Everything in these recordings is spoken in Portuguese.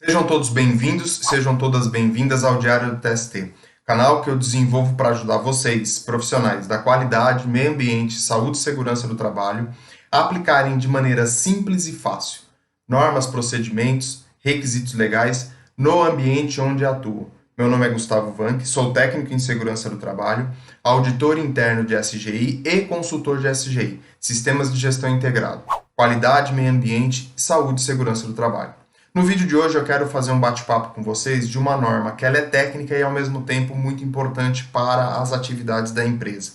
Sejam todos bem-vindos, sejam todas bem-vindas ao Diário do TST, canal que eu desenvolvo para ajudar vocês, profissionais da qualidade, meio ambiente, saúde e segurança do trabalho, a aplicarem de maneira simples e fácil normas, procedimentos, requisitos legais no ambiente onde atuam. Meu nome é Gustavo Vanck, sou técnico em segurança do trabalho, auditor interno de SGI e consultor de SGI, Sistemas de Gestão Integrado, Qualidade, Meio Ambiente, Saúde e Segurança do Trabalho. No vídeo de hoje eu quero fazer um bate-papo com vocês de uma norma que ela é técnica e ao mesmo tempo muito importante para as atividades da empresa.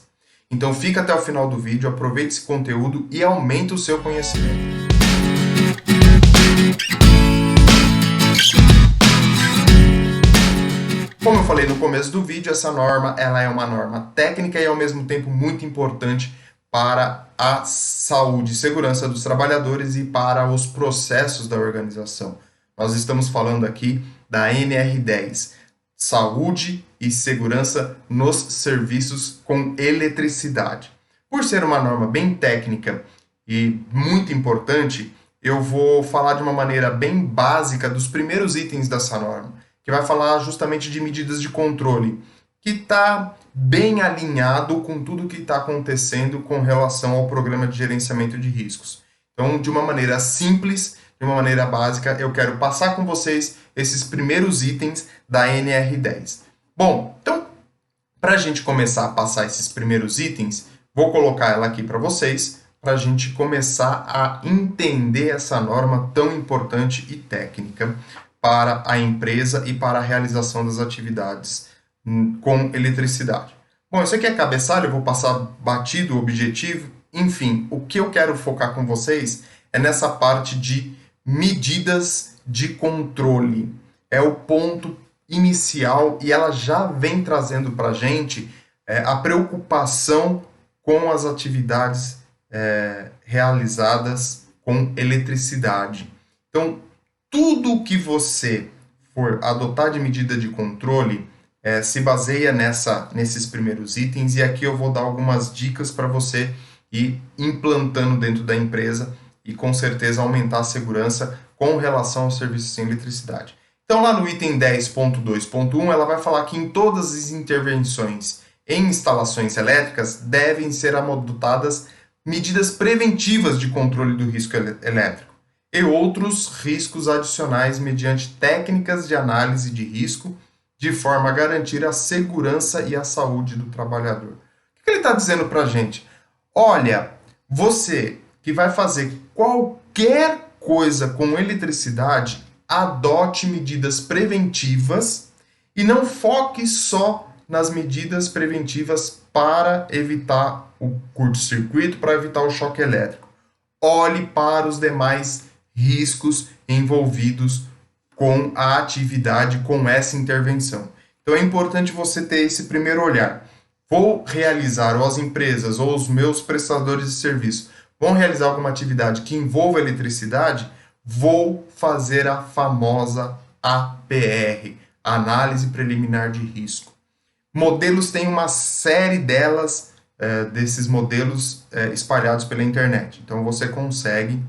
Então fica até o final do vídeo, aproveite esse conteúdo e aumente o seu conhecimento. Como eu falei no começo do vídeo, essa norma ela é uma norma técnica e ao mesmo tempo muito importante para a saúde e segurança dos trabalhadores e para os processos da organização. Nós estamos falando aqui da NR10, Saúde e Segurança nos Serviços com Eletricidade. Por ser uma norma bem técnica e muito importante, eu vou falar de uma maneira bem básica dos primeiros itens dessa norma, que vai falar justamente de medidas de controle, que está bem alinhado com tudo que está acontecendo com relação ao programa de gerenciamento de riscos. Então, de uma maneira simples, de uma maneira básica, eu quero passar com vocês esses primeiros itens da NR10. Bom, então, para a gente começar a passar esses primeiros itens, vou colocar ela aqui para vocês, para a gente começar a entender essa norma tão importante e técnica para a empresa e para a realização das atividades com eletricidade. Bom, isso aqui é cabeçalho, eu vou passar batido o objetivo. Enfim, o que eu quero focar com vocês é nessa parte de medidas de controle. É o ponto inicial e ela já vem trazendo para a gente a preocupação com as atividades realizadas com eletricidade. Então, tudo que você for adotar de medida de controle se baseia nesses primeiros itens, e aqui eu vou dar algumas dicas para você ir implantando dentro da empresa e com certeza aumentar a segurança com relação aos serviços sem eletricidade. Então lá no item 10.2.1 ela vai falar que em todas as intervenções em instalações elétricas devem ser adotadas medidas preventivas de controle do risco elétrico e outros riscos adicionais mediante técnicas de análise de risco, de forma a garantir a segurança e a saúde do trabalhador. O que ele está dizendo para a gente? Olha, você que vai fazer qualquer coisa com eletricidade, adote medidas preventivas e não foque só nas medidas preventivas para evitar o curto-circuito, para evitar o choque elétrico. Olhe para os demais riscos envolvidos com a atividade, com essa intervenção. Então é importante você ter esse primeiro olhar. Vou realizar, ou as empresas, ou os meus prestadores de serviço, vão realizar alguma atividade que envolva eletricidade, vou fazer a famosa APR, Análise Preliminar de Risco. Modelos tem uma série delas, desses modelos espalhados pela internet. Então você consegue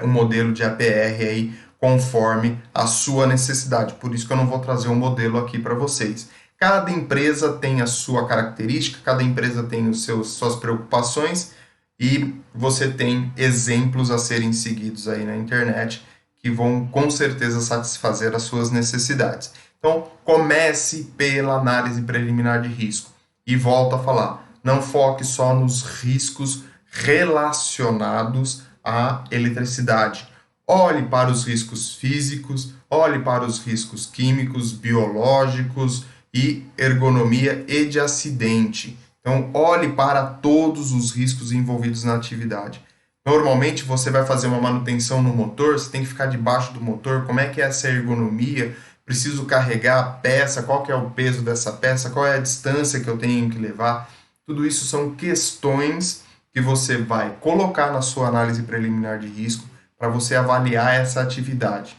um modelo de APR aí conforme a sua necessidade. Por isso que eu não vou trazer um modelo aqui para vocês. Cada empresa tem a sua característica, cada empresa tem suas preocupações e você tem exemplos a serem seguidos aí na internet que vão com certeza satisfazer as suas necessidades. Então, comece pela análise preliminar de risco e volto a falar, não foque só nos riscos relacionados à eletricidade. Olhe para os riscos físicos, olhe para os riscos químicos, biológicos e ergonomia e de acidente. Então, olhe para todos os riscos envolvidos na atividade. Normalmente, você vai fazer uma manutenção no motor, você tem que ficar debaixo do motor, como é que é essa ergonomia? Preciso carregar a peça, qual que é o peso dessa peça, qual é a distância que eu tenho que levar? Tudo isso são questões que você vai colocar na sua análise preliminar de risco para você avaliar essa atividade.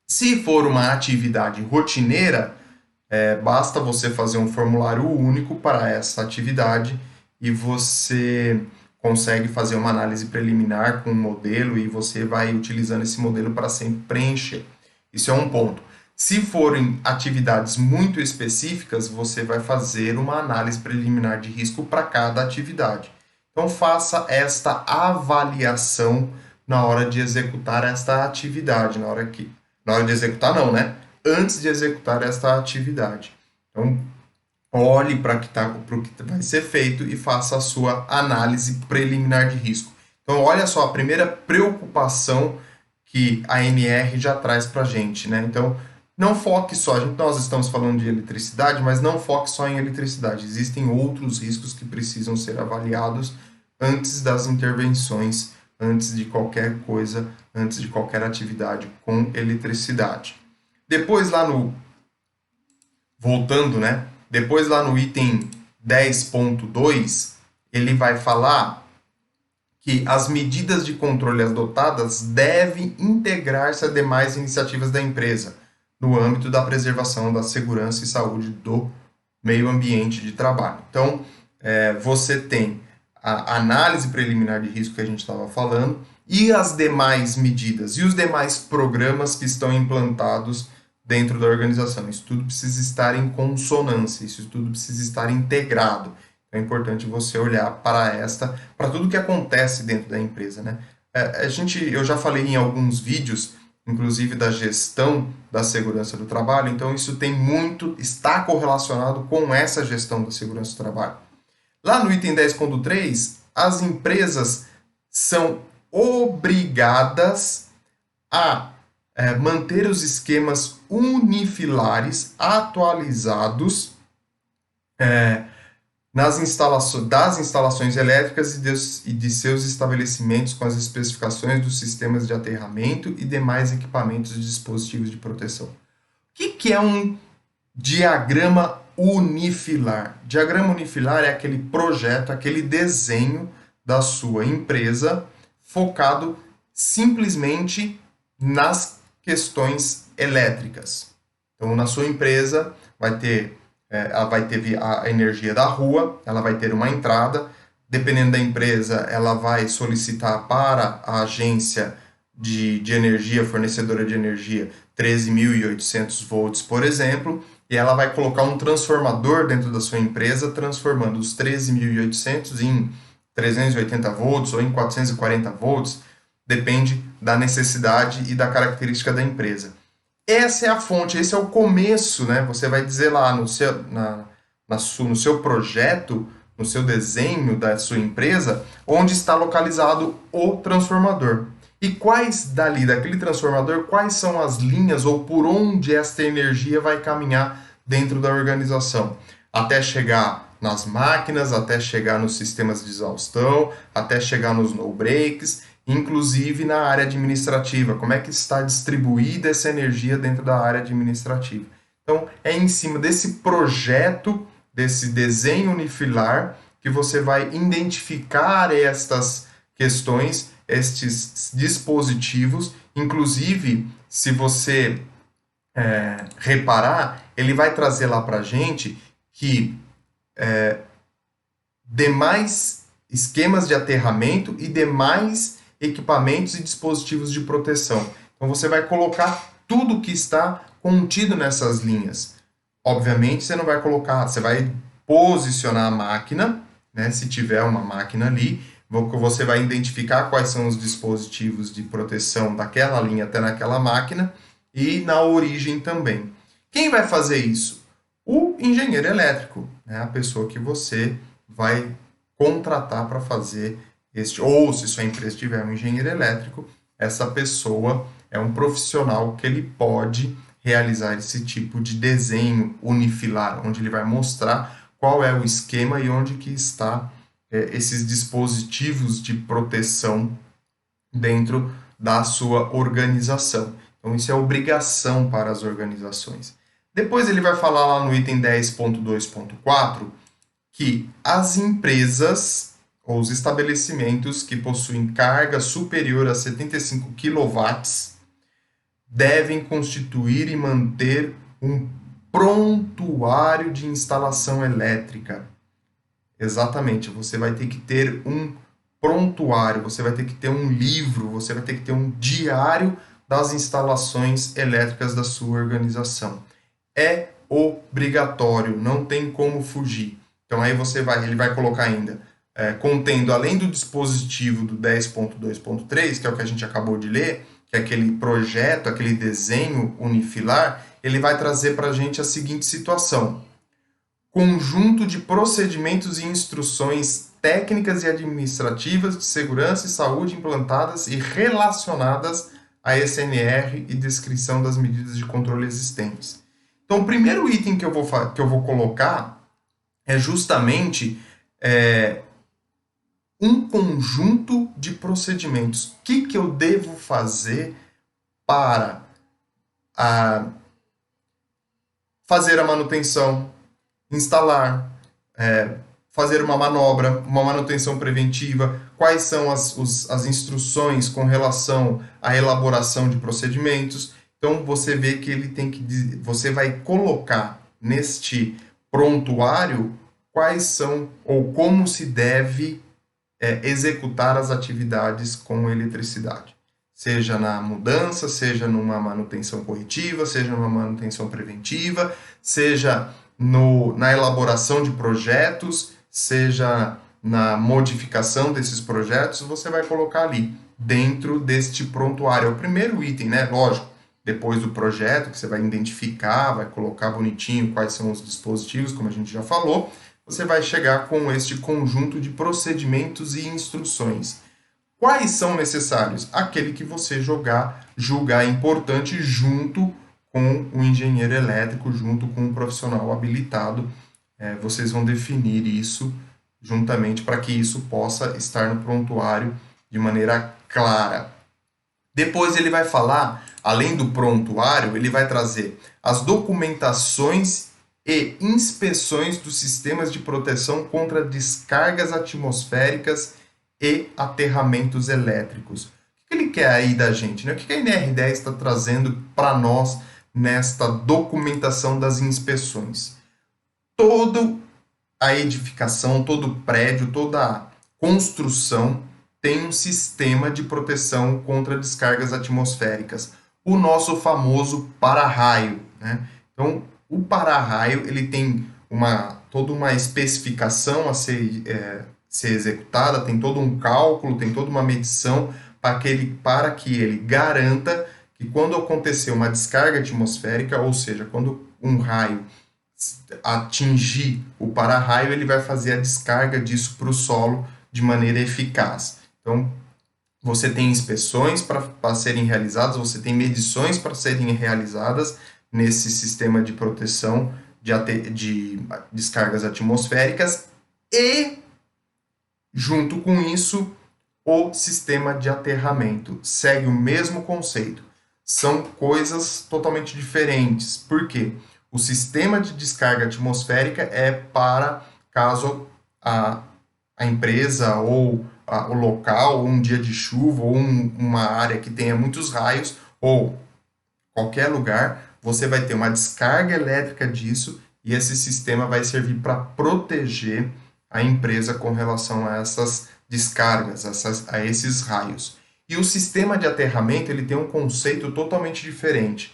Se for uma atividade rotineira, basta você fazer um formulário único para essa atividade e você consegue fazer uma análise preliminar com um modelo e você vai utilizando esse modelo para sempre preencher. Isso é um ponto. Se forem atividades muito específicas, você vai fazer uma análise preliminar de risco para cada atividade. Então, faça esta avaliação na hora de executar esta atividade, na hora de executar não, né? Antes de executar esta atividade. Então, olhe para o que vai ser feito e faça a sua análise preliminar de risco. Então, olha só, a primeira preocupação que a NR já traz para a gente, né? Então, não foque só, nós estamos falando de eletricidade, mas não foque só em eletricidade. Existem outros riscos que precisam ser avaliados antes das intervenções, antes de qualquer coisa, antes de qualquer atividade com eletricidade. Depois voltando, né? Depois lá no item 10.2, ele vai falar que as medidas de controle adotadas devem integrar-se a demais iniciativas da empresa, no âmbito da preservação da segurança e saúde do meio ambiente de trabalho. Então, você tem a análise preliminar de risco que a gente estava falando e as demais medidas e os demais programas que estão implantados dentro da organização. Isso tudo precisa estar em consonância, isso tudo precisa estar integrado. É importante você olhar para tudo que acontece dentro da empresa, né? Eu já falei em alguns vídeos, inclusive da gestão da segurança do trabalho, então isso está correlacionado com essa gestão da segurança do trabalho. Lá no item 10.3, as empresas são obrigadas a manter os esquemas unifilares atualizados das instalações elétricas e de seus estabelecimentos com as especificações dos sistemas de aterramento e demais equipamentos e dispositivos de proteção. O que é um diagrama unifilar? Diagrama unifilar é aquele projeto, aquele desenho da sua empresa focado simplesmente nas questões elétricas. Então, na sua empresa, ela vai ter a energia da rua, ela vai ter uma entrada, dependendo da empresa, ela vai solicitar para a agência de energia, fornecedora de energia, 13.800 volts, por exemplo, e ela vai colocar um transformador dentro da sua empresa, transformando os 13.800 em 380 volts ou em 440 volts, depende da necessidade e da característica da empresa. Essa é a fonte, esse é o começo, né? Você vai dizer lá no seu projeto, no seu desenho da sua empresa, onde está localizado o transformador. E daquele transformador, quais são as linhas ou por onde esta energia vai caminhar dentro da organização? Até chegar nas máquinas, até chegar nos sistemas de exaustão, até chegar nos no-breaks, inclusive na área administrativa, como é que está distribuída essa energia dentro da área administrativa. Então, é em cima desse projeto, desse desenho unifilar, que você vai identificar estas questões, estes dispositivos. Inclusive, se você reparar, ele vai trazer lá para a gente que demais esquemas de aterramento e demais equipamentos e dispositivos de proteção. Então você vai colocar tudo que está contido nessas linhas. Obviamente você não vai colocar, você vai posicionar a máquina, né, se tiver uma máquina ali, você vai identificar quais são os dispositivos de proteção daquela linha até naquela máquina e na origem também. Quem vai fazer isso? O engenheiro elétrico, né, a pessoa que você vai contratar para fazer ou se sua empresa tiver um engenheiro elétrico, essa pessoa é um profissional que ele pode realizar esse tipo de desenho unifilar, onde ele vai mostrar qual é o esquema e onde que está esses dispositivos de proteção dentro da sua organização. Então, isso é obrigação para as organizações. Depois ele vai falar lá no item 10.2.4 que as empresas ou os estabelecimentos que possuem carga superior a 75 kW devem constituir e manter um prontuário de instalação elétrica. Exatamente, você vai ter que ter um prontuário, você vai ter que ter um livro, você vai ter que ter um diário das instalações elétricas da sua organização. É obrigatório, não tem como fugir. Então aí ele vai colocar ainda, contendo, além do dispositivo do 10.2.3, que é o que a gente acabou de ler, que é aquele projeto, aquele desenho unifilar, ele vai trazer para a gente a seguinte situação: conjunto de procedimentos e instruções técnicas e administrativas de segurança e saúde implantadas e relacionadas à SNR e descrição das medidas de controle existentes. Então, o primeiro item que eu vou colocar é justamente um conjunto de procedimentos. O que eu devo fazer para fazer a manutenção, instalar, fazer uma manobra, uma manutenção preventiva, quais são as instruções com relação à elaboração de procedimentos. Então você vê que você vai colocar neste prontuário quais são ou como se deve executar as atividades com eletricidade. Seja na mudança, seja numa manutenção corretiva, seja numa manutenção preventiva, seja na elaboração de projetos, seja na modificação desses projetos, você vai colocar ali, dentro deste prontuário. É o primeiro item, né? Lógico, depois do projeto, que você vai identificar, vai colocar bonitinho quais são os dispositivos, como a gente já falou, você vai chegar com este conjunto de procedimentos e instruções. Quais são necessários? Aquele que você julgar importante junto com o engenheiro elétrico, junto com o profissional habilitado. Vocês vão definir isso juntamente para que isso possa estar no prontuário de maneira clara. Depois ele vai falar, além do prontuário, ele vai trazer as documentações e inspeções dos sistemas de proteção contra descargas atmosféricas e aterramentos elétricos. O que ele quer aí da gente, né? O que a NR10 está trazendo para nós nesta documentação das inspeções? Toda a edificação, todo prédio, toda construção tem um sistema de proteção contra descargas atmosféricas, o nosso famoso para-raio, né? Então, o para-raio ele tem toda uma especificação a ser executada, tem todo um cálculo, tem toda uma medição para que ele garanta que quando acontecer uma descarga atmosférica, ou seja, quando um raio atingir o para-raio, ele vai fazer a descarga disso para o solo de maneira eficaz. Então, você tem inspeções para serem realizadas, você tem medições para serem realizadas nesse sistema de proteção de descargas atmosféricas e, junto com isso, o sistema de aterramento. Segue o mesmo conceito. São coisas totalmente diferentes. Por quê? O sistema de descarga atmosférica é para caso a empresa ou o local, ou um dia de chuva, ou uma área que tenha muitos raios, ou qualquer lugar, você vai ter uma descarga elétrica disso e esse sistema vai servir para proteger a empresa com relação a essas descargas, a esses raios. E o sistema de aterramento ele tem um conceito totalmente diferente.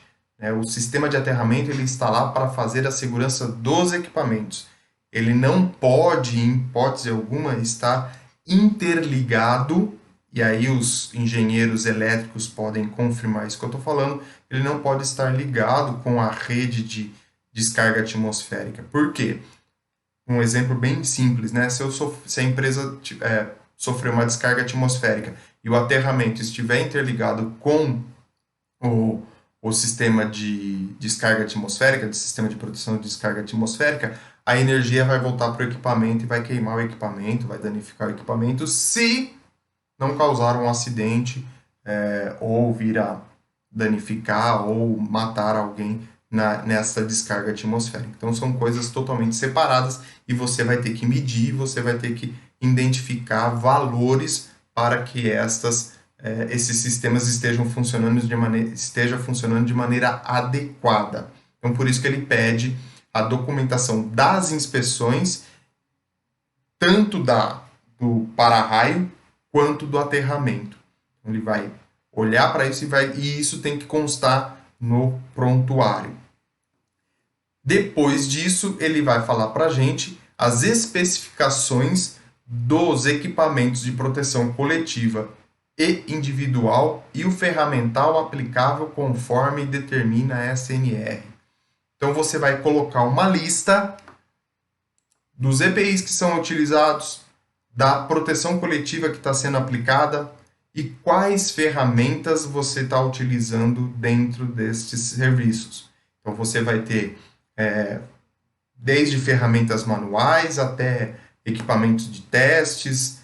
O sistema de aterramento ele está lá para fazer a segurança dos equipamentos. Ele não pode, em hipótese alguma, estar interligado, e aí os engenheiros elétricos podem confirmar isso que eu estou falando, ele não pode estar ligado com a rede de descarga atmosférica. Por quê? Um exemplo bem simples, né? Se a empresa sofrer uma descarga atmosférica e o aterramento estiver interligado com o sistema de descarga atmosférica, do sistema de proteção de descarga atmosférica, a energia vai voltar para o equipamento e vai queimar o equipamento, vai danificar o equipamento, se não causar um acidente ou vir a danificar ou matar alguém nessa descarga atmosférica. Então são coisas totalmente separadas e você vai ter que medir, você vai ter que identificar valores para que esses sistemas estejam funcionando de maneira adequada. Então por isso que ele pede a documentação das inspeções, tanto do para-raio quanto do aterramento. Ele vai olhar para isso e isso tem que constar no prontuário. Depois disso, ele vai falar para a gente as especificações dos equipamentos de proteção coletiva e individual e o ferramental aplicável conforme determina a SNR. Então você vai colocar uma lista dos EPIs que são utilizados, da proteção coletiva que está sendo aplicada e quais ferramentas você está utilizando dentro destes serviços. Então você vai ter desde ferramentas manuais até equipamentos de testes,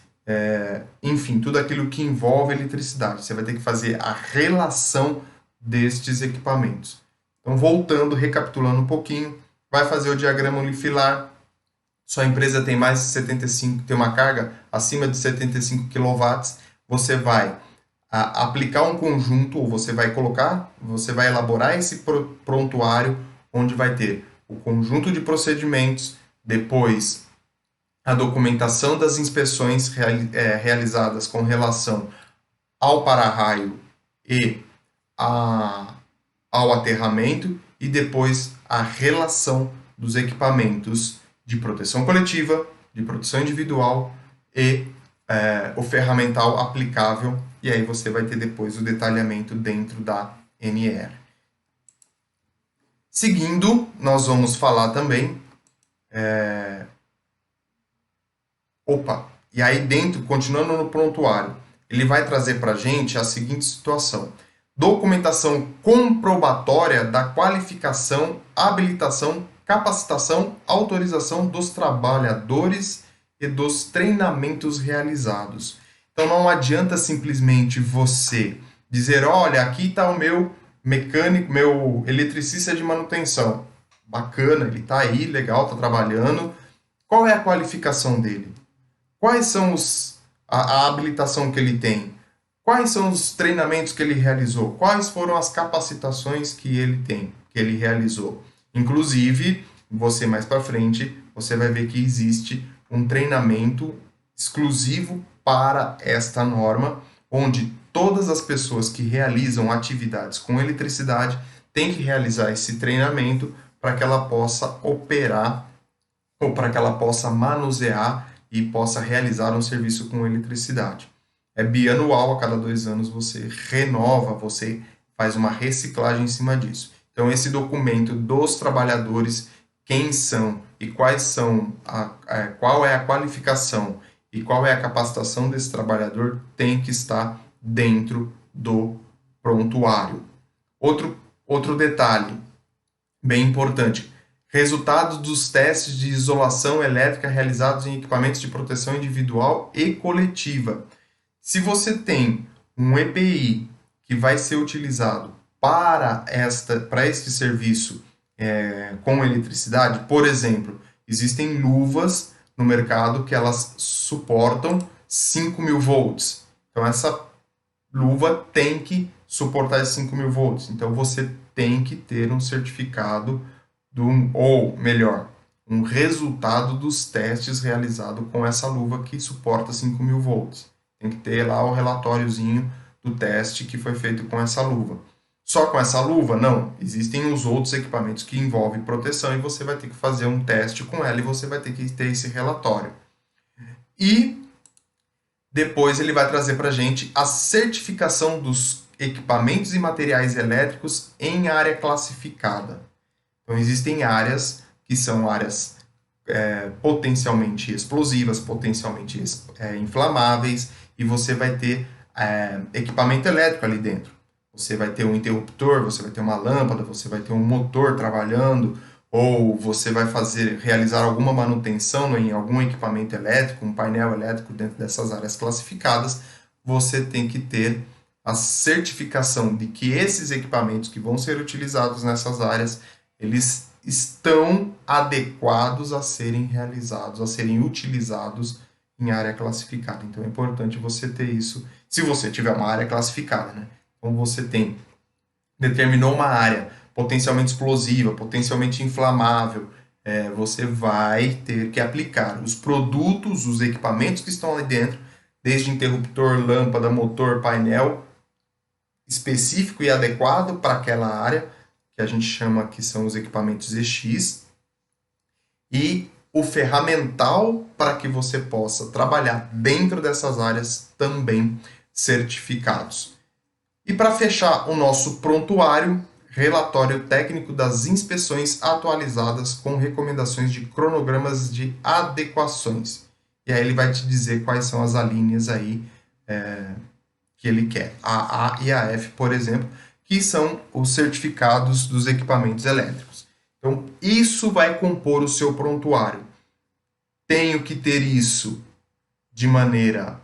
enfim, tudo aquilo que envolve eletricidade. Você vai ter que fazer a relação destes equipamentos. Então, voltando, recapitulando um pouquinho, vai fazer o diagrama unifilar. Sua empresa tem mais de 75, tem uma carga acima de 75 kW, você vai aplicar um conjunto, ou você vai elaborar esse prontuário, onde vai ter o conjunto de procedimentos, depois a documentação das inspeções realizadas com relação ao para-raio e ao aterramento, e depois a relação dos equipamentos de proteção coletiva, de proteção individual e o ferramental aplicável, e aí você vai ter depois o detalhamento dentro da NR. Seguindo, nós vamos falar também... E aí dentro, continuando no prontuário, ele vai trazer para a gente a seguinte situação: documentação comprobatória da qualificação, habilitação, capacitação, autorização dos trabalhadores e dos treinamentos realizados. Então não adianta simplesmente você dizer, olha, aqui está o meu mecânico, meu eletricista de manutenção. Bacana, ele está aí, legal, está trabalhando. Qual é a qualificação dele? Quais são a habilitação que ele tem? Quais são os treinamentos que ele realizou? Quais foram as capacitações que ele realizou? Inclusive, você mais para frente, você vai ver que existe um treinamento exclusivo para esta norma, onde todas as pessoas que realizam atividades com eletricidade têm que realizar esse treinamento para que ela possa operar ou para que ela possa manusear e possa realizar um serviço com eletricidade. É bianual, a cada 2 anos você renova, você faz uma reciclagem em cima disso. Então, esse documento dos trabalhadores, quem são e quais são, qual é a qualificação e qual é a capacitação desse trabalhador, tem que estar dentro do prontuário. Outro detalhe bem importante: resultados dos testes de isolação elétrica realizados em equipamentos de proteção individual e coletiva. Se você tem um EPI que vai ser utilizado para este serviço com eletricidade, por exemplo, existem luvas no mercado que elas suportam 5.000 volts. Então, essa luva tem que suportar esses 5.000 volts. Então, você tem que ter um certificado, ou melhor, um resultado dos testes realizados com essa luva que suporta 5.000 volts. Tem que ter lá o relatóriozinho do teste que foi feito com essa luva. Só com essa luva? Não. Existem os outros equipamentos que envolvem proteção e você vai ter que fazer um teste com ela e você vai ter que ter esse relatório. E depois ele vai trazer para a gente a certificação dos equipamentos e materiais elétricos em área classificada. Então, existem áreas que são áreas potencialmente explosivas, potencialmente inflamáveis, e você vai ter equipamento elétrico ali dentro. Você vai ter um interruptor, você vai ter uma lâmpada, você vai ter um motor trabalhando, ou você vai realizar alguma manutenção em algum equipamento elétrico, um painel elétrico dentro dessas áreas classificadas. Você tem que ter a certificação de que esses equipamentos que vão ser utilizados nessas áreas, eles estão adequados a serem realizados, a serem utilizados em área classificada. Então é importante você ter isso, se você tiver uma área classificada, né? Então você determinou uma área potencialmente explosiva, potencialmente inflamável, você vai ter que aplicar os produtos, os equipamentos que estão ali dentro, desde interruptor, lâmpada, motor, painel, específico e adequado para aquela área, que a gente chama que são os equipamentos EX, e o ferramental para que você possa trabalhar dentro dessas áreas também certificados. E para fechar o nosso prontuário, relatório técnico das inspeções atualizadas com recomendações de cronogramas de adequações. E aí ele vai te dizer quais são as alíneas aí que ele quer. A A e a F, por exemplo, que são os certificados dos equipamentos elétricos. Então, isso vai compor o seu prontuário. Tenho que ter isso de maneira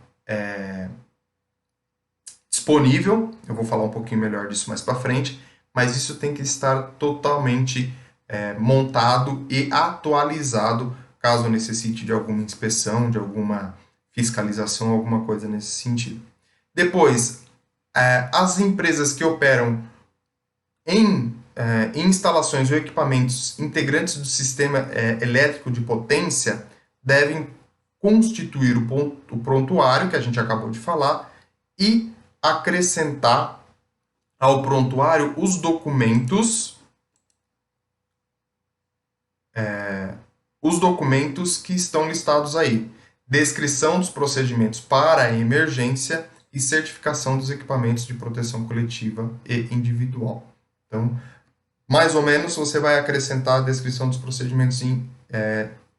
disponível, eu vou falar um pouquinho melhor disso mais para frente, mas isso tem que estar totalmente montado e atualizado, caso necessite de alguma inspeção, de alguma fiscalização, alguma coisa nesse sentido. Depois, as empresas que operam em instalações ou equipamentos integrantes do sistema elétrico de potência devem constituir o prontuário, que a gente acabou de falar, e acrescentar ao prontuário os documentos que estão listados aí. Descrição dos procedimentos para a emergência e certificação dos equipamentos de proteção coletiva e individual. Então, mais ou menos, você vai acrescentar a descrição dos procedimentos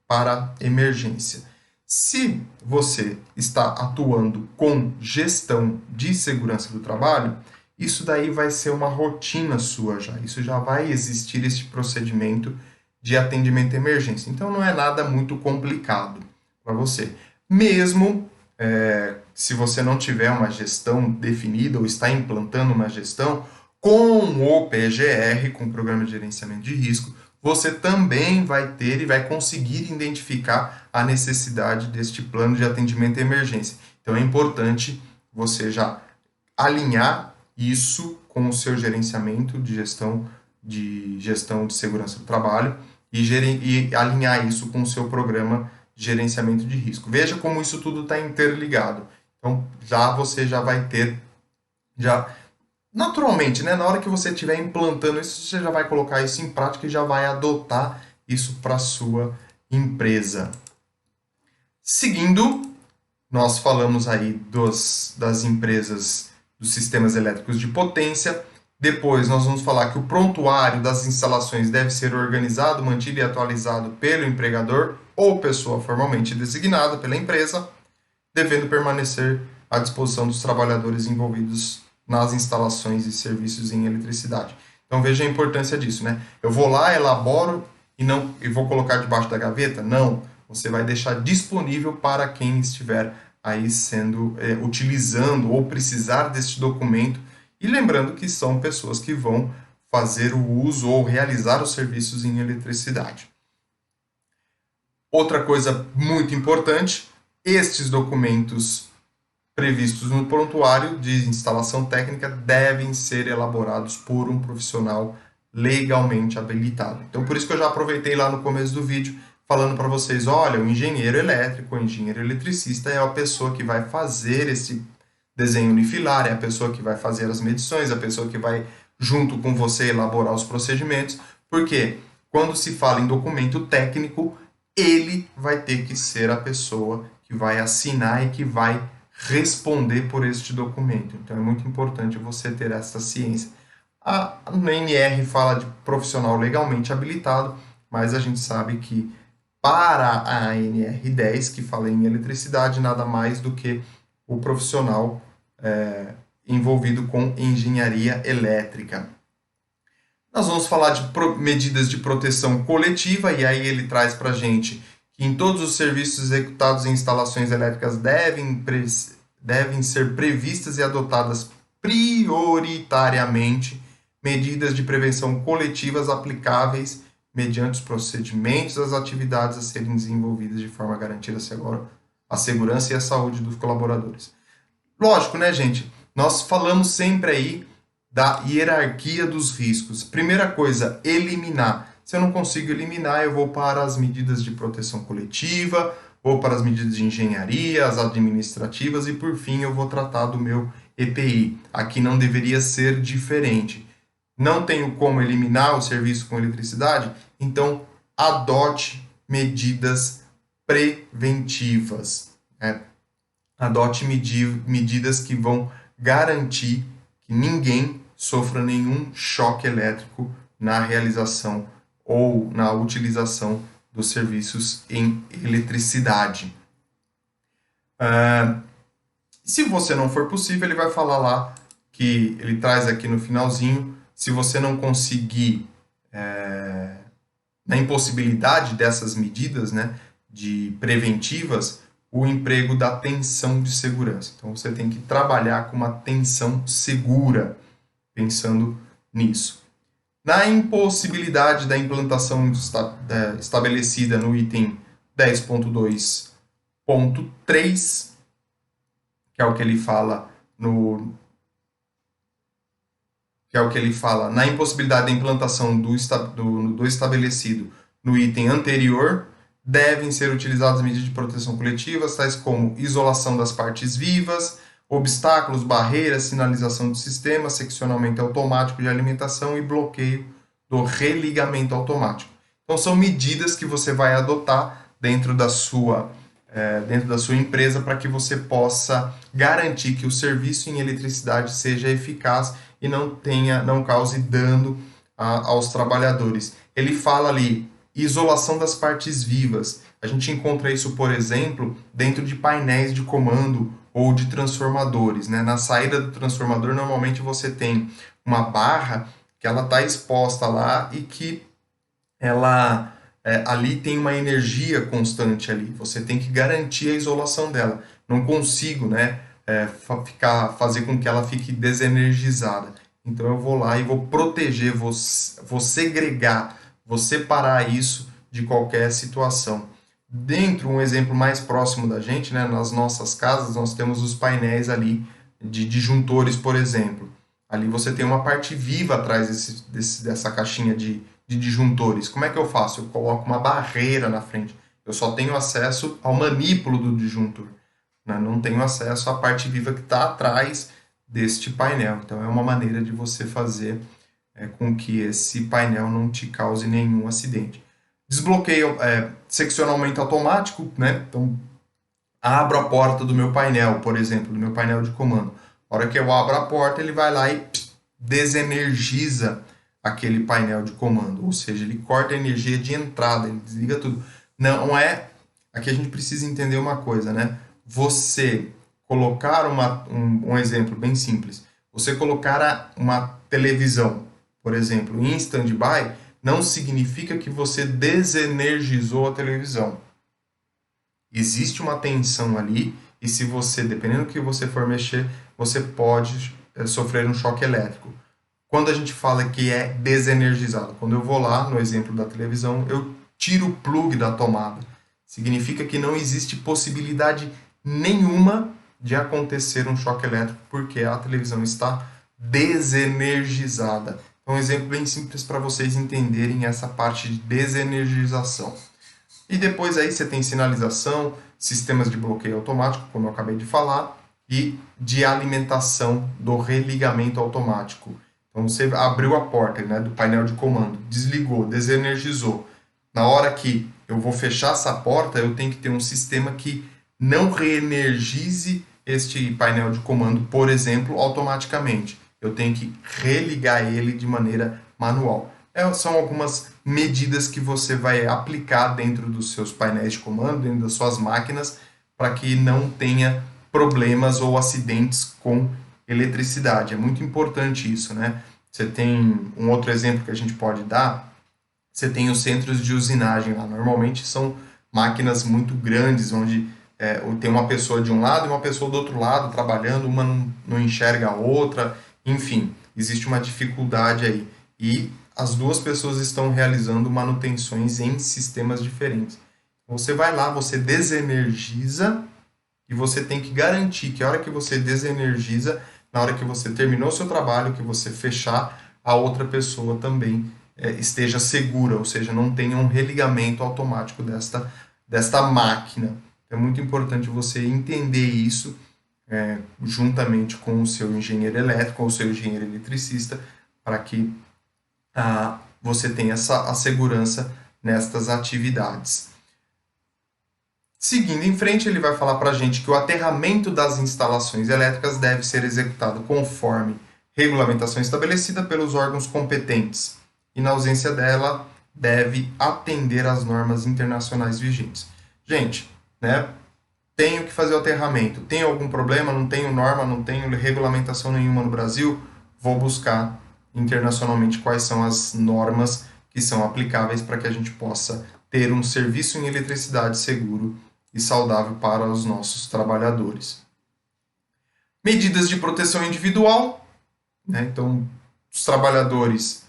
para emergência. Se você está atuando com gestão de segurança do trabalho, isso daí vai ser uma rotina sua já. Isso já vai existir esse procedimento de atendimento à emergência. Então, não é nada muito complicado para você. Mesmo se você não tiver uma gestão definida ou está implantando uma gestão, com o PGR, com o Programa de Gerenciamento de Risco, você também vai ter e vai conseguir identificar a necessidade deste plano de atendimento à emergência. Então é importante você já alinhar isso com o seu gerenciamento de gestão de segurança do trabalho e alinhar isso com o seu programa de gerenciamento de risco. Veja como isso tudo está interligado. Então você já vai ter naturalmente, né, na hora que você estiver implantando isso, você já vai colocar isso em prática e já vai adotar isso para a sua empresa. Seguindo, nós falamos aí das empresas dos sistemas elétricos de potência. Depois nós vamos falar que o prontuário das instalações deve ser organizado, mantido e atualizado pelo empregador ou pessoa formalmente designada pela empresa, devendo permanecer à disposição dos trabalhadores envolvidos nas instalações e serviços em eletricidade. Então veja a importância disso, né? Eu vou lá, elaboro e vou colocar debaixo da gaveta? Não, você vai deixar disponível para quem estiver aí utilizando ou precisar deste documento, e lembrando que são pessoas que vão fazer o uso ou realizar os serviços em eletricidade. Outra coisa muito importante, estes documentos previstos no prontuário de instalação técnica devem ser elaborados por um profissional legalmente habilitado. Então, por isso que eu já aproveitei lá no começo do vídeo, falando para vocês, olha, o engenheiro elétrico, o engenheiro eletricista é a pessoa que vai fazer esse desenho unifilar, é a pessoa que vai fazer as medições, a pessoa que vai, junto com você, elaborar os procedimentos, porque quando se fala em documento técnico, ele vai ter que ser a pessoa que vai assinar e que vai responder por este documento. Então é muito importante você ter essa ciência. A NR fala de profissional legalmente habilitado, mas a gente sabe que para a NR10, que fala em eletricidade, nada mais do que o profissional envolvido com engenharia elétrica. Nós vamos falar de medidas de proteção coletiva, e aí ele traz para a gente que em todos os serviços executados em instalações elétricas devem ser previstas e adotadas prioritariamente medidas de prevenção coletivas aplicáveis mediante os procedimentos das atividades a serem desenvolvidas de forma a garantir a segurança e a saúde dos colaboradores. Lógico, né, gente? Nós falamos sempre aí da hierarquia dos riscos. Primeira coisa, eliminar. Se eu não consigo eliminar, eu vou para as medidas de proteção coletiva, vou para as medidas de engenharia, as administrativas e, por fim, eu vou tratar do meu EPI. Aqui não deveria ser diferente. Não tenho como eliminar o serviço com eletricidade? Então, adote medidas preventivas, né? Adote medidas que vão garantir que ninguém sofra nenhum choque elétrico na realização ou na utilização dos serviços em eletricidade. Se você não for possível, ele vai falar lá que ele traz aqui no finalzinho, se você não conseguir na impossibilidade dessas medidas, né, de preventivas, o emprego da tensão de segurança. Então você tem que trabalhar com uma tensão segura, pensando nisso. Na impossibilidade da implantação estabelecida no item 10.2.3, que é o que ele fala na impossibilidade da implantação do estabelecido no item anterior, devem ser utilizadas medidas de proteção coletivas, tais como isolação das partes vivas, obstáculos, barreiras, sinalização do sistema, seccionamento automático de alimentação e bloqueio do religamento automático. Então, são medidas que você vai adotar dentro da sua empresa para que você possa garantir que o serviço em eletricidade seja eficaz e não cause dano aos trabalhadores. Ele fala ali, isolação das partes vivas. A gente encontra isso, por exemplo, dentro de painéis de comando ou de transformadores, né? Na saída do transformador, normalmente você tem uma barra que ela está exposta lá e que ela ali tem uma energia constante ali. Você tem que garantir a isolação dela. Não consigo, né, fazer com que ela fique desenergizada. Então eu vou lá e vou proteger, vou segregar, vou separar isso de qualquer situação. Dentro, um exemplo mais próximo da gente, né, nas nossas casas, nós temos os painéis ali de disjuntores, por exemplo. Ali você tem uma parte viva atrás dessa caixinha de disjuntores. Como é que eu faço? Eu coloco uma barreira na frente. Eu só tenho acesso ao manípulo do disjuntor, né? Não tenho acesso à parte viva que está atrás deste painel. Então é uma maneira de você fazer com que esse painel não te cause nenhum acidente. Desbloqueio seccionamento automático, né? Então abro a porta do meu painel, por exemplo, do meu painel de comando. A hora que eu abro a porta, ele vai lá e desenergiza aquele painel de comando, ou seja, ele corta a energia de entrada, ele desliga tudo. Não é... Aqui a gente precisa entender uma coisa, né? Você colocar um exemplo bem simples, você colocar uma televisão, por exemplo, em stand-by, não significa que você desenergizou a televisão. Existe uma tensão ali, e se você, dependendo do que você for mexer, você pode sofrer um choque elétrico. Quando a gente fala que é desenergizado, quando eu vou lá, no exemplo da televisão, eu tiro o plug da tomada. Significa que não existe possibilidade nenhuma de acontecer um choque elétrico, porque a televisão está desenergizada. Então, um exemplo bem simples para vocês entenderem essa parte de desenergização. E depois aí você tem sinalização, sistemas de bloqueio automático, como eu acabei de falar, e de alimentação do religamento automático. Então você abriu a porta, né, do painel de comando, desligou, desenergizou. Na hora que eu vou fechar essa porta, eu tenho que ter um sistema que não reenergize este painel de comando, por exemplo, automaticamente. Eu tenho que religar ele de maneira manual. São algumas medidas que você vai aplicar dentro dos seus painéis de comando, dentro das suas máquinas, para que não tenha problemas ou acidentes com eletricidade. É muito importante isso, né? Você tem um outro exemplo que a gente pode dar, você tem os centros de usinagem lá. Normalmente são máquinas muito grandes, onde tem uma pessoa de um lado e uma pessoa do outro lado trabalhando, uma não enxerga a outra, enfim, existe uma dificuldade aí. E as duas pessoas estão realizando manutenções em sistemas diferentes. Você vai lá, você desenergiza e você tem que garantir que a hora que você desenergiza, na hora que você terminou o seu trabalho, que você fechar, a outra pessoa também esteja segura, ou seja, não tenha um religamento automático desta máquina. É muito importante você entender isso juntamente com o seu engenheiro elétrico ou o seu engenheiro eletricista, para que você tenha a segurança nestas atividades. Seguindo em frente, ele vai falar para a gente que o aterramento das instalações elétricas deve ser executado conforme regulamentação estabelecida pelos órgãos competentes e, na ausência dela, deve atender às normas internacionais vigentes. Gente, né? Tenho que fazer o aterramento. Tenho algum problema? Não tenho norma, não tenho regulamentação nenhuma no Brasil? Vou buscar internacionalmente quais são as normas que são aplicáveis para que a gente possa ter um serviço em eletricidade seguro e saudável para os nossos trabalhadores. Medidas de proteção individual, né? Então, os trabalhadores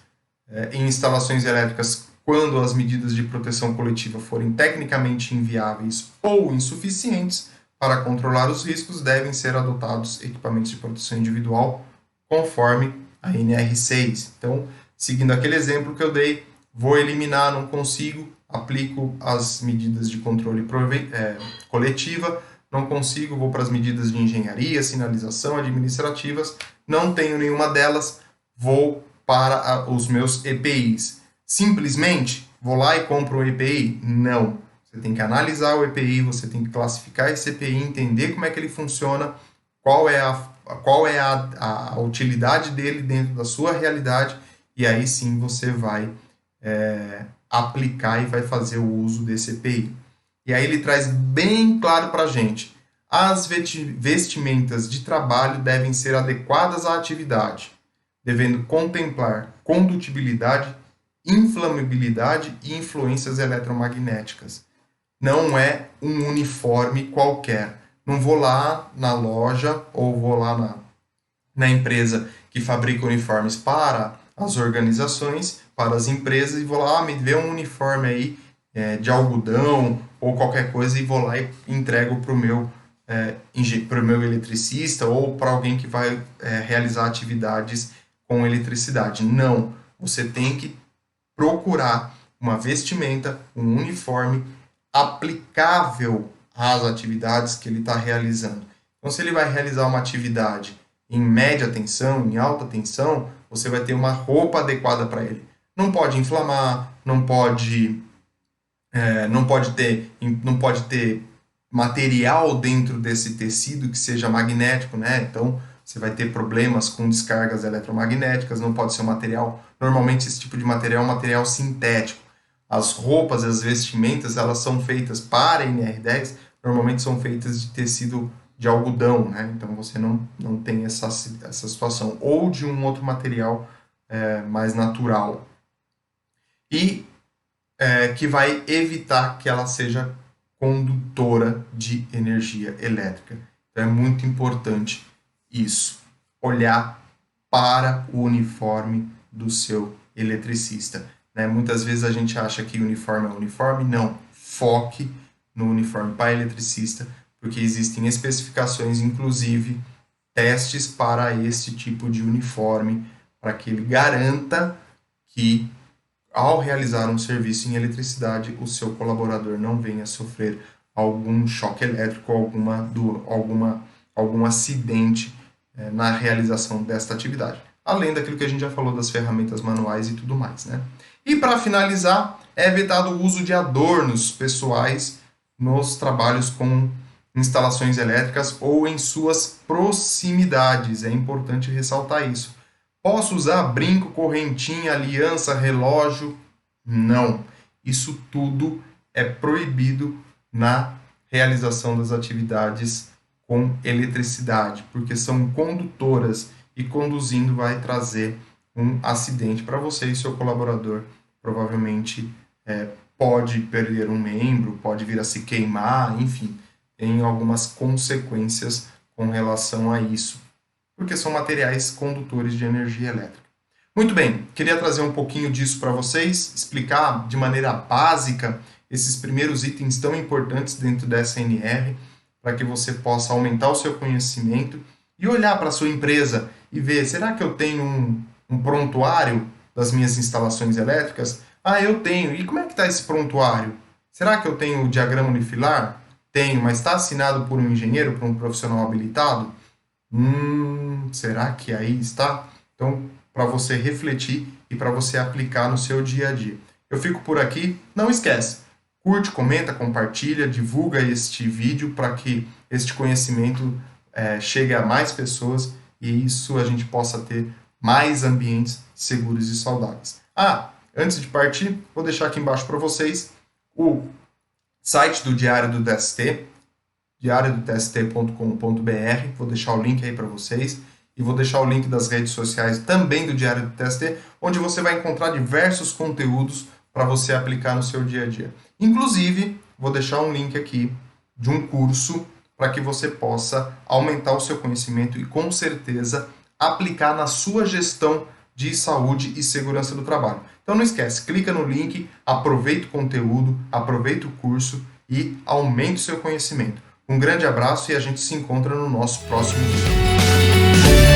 em instalações elétricas, quando as medidas de proteção coletiva forem tecnicamente inviáveis ou insuficientes para controlar os riscos, devem ser adotados equipamentos de proteção individual conforme a NR6. Então, seguindo aquele exemplo que eu dei, vou eliminar, não consigo, aplico as medidas de controle coletiva, não consigo, vou para as medidas de engenharia, sinalização, administrativas, não tenho nenhuma delas, vou para os meus EPIs. Simplesmente, vou lá e compro um EPI? Não. Você tem que analisar o EPI, você tem que classificar esse EPI, entender como é que ele funciona, qual é a utilidade dele dentro da sua realidade, e aí sim você vai aplicar e vai fazer o uso desse EPI. E aí ele traz bem claro para a gente, as vestimentas de trabalho devem ser adequadas à atividade, devendo contemplar condutibilidade, inflamabilidade e influências eletromagnéticas. Não é um uniforme qualquer. Não vou lá na loja ou vou lá na empresa que fabrica uniformes para as organizações, para as empresas, e vou lá, me vê um uniforme aí de algodão ou qualquer coisa e vou lá e entrego para o meu eletricista ou para alguém que vai realizar atividades com eletricidade. Não, você tem que procurar uma vestimenta, um uniforme aplicável às atividades que ele está realizando. Então, se ele vai realizar uma atividade em média tensão, em alta tensão, você vai ter uma roupa adequada para ele. Não pode inflamar, não pode ter material dentro desse tecido que seja magnético, né? Então, você vai ter problemas com descargas eletromagnéticas, não pode ser um material... Normalmente, esse tipo de material é um material sintético. As roupas, as vestimentas, elas são feitas para NR10, normalmente são feitas de tecido de algodão, né? Então, você não tem essa situação. Ou de um outro material mais natural. E que vai evitar que ela seja condutora de energia elétrica. Então, é muito importante isso, olhar para o uniforme do seu eletricista. Né? Muitas vezes a gente acha que uniforme é uniforme, não. Foque no uniforme para eletricista, porque existem especificações, inclusive testes para esse tipo de uniforme, para que ele garanta que, ao realizar um serviço em eletricidade, o seu colaborador não venha a sofrer algum choque elétrico, algum acidente na realização desta atividade. Além daquilo que a gente já falou das ferramentas manuais e tudo mais, né? E para finalizar, é vetado o uso de adornos pessoais nos trabalhos com instalações elétricas ou em suas proximidades. É importante ressaltar isso. Posso usar brinco, correntinha, aliança, relógio? Não. Isso tudo é proibido na realização das atividades com eletricidade, porque são condutoras e conduzindo vai trazer um acidente para você e seu colaborador. Provavelmente pode perder um membro, pode vir a se queimar, enfim, tem algumas consequências com relação a isso, porque são materiais condutores de energia elétrica. Muito bem, queria trazer um pouquinho disso para vocês, explicar de maneira básica esses primeiros itens tão importantes dentro dessa NR, para que você possa aumentar o seu conhecimento e olhar para a sua empresa e ver, será que eu tenho um prontuário das minhas instalações elétricas? Ah, eu tenho. E como é que está esse prontuário? Será que eu tenho o diagrama unifilar? Tenho, mas está assinado por um engenheiro, por um profissional habilitado? Será que aí está? Então, para você refletir e para você aplicar no seu dia a dia. Eu fico por aqui. Não esquece, curte, comenta, compartilha, divulga este vídeo para que este conhecimento chegue a mais pessoas e isso a gente possa ter mais ambientes seguros e saudáveis. Antes de partir, vou deixar aqui embaixo para vocês o site do Diário do TST, diariodotst.com.br. Vou deixar o link aí para vocês e vou deixar o link das redes sociais também do Diário do TST, onde você vai encontrar diversos conteúdos para você aplicar no seu dia a dia. Inclusive, vou deixar um link aqui de um curso para que você possa aumentar o seu conhecimento e, com certeza, aplicar na sua gestão de saúde e segurança do trabalho. Então não esquece, clica no link, aproveita o conteúdo, aproveita o curso e aumente o seu conhecimento. Um grande abraço e a gente se encontra no nosso próximo vídeo.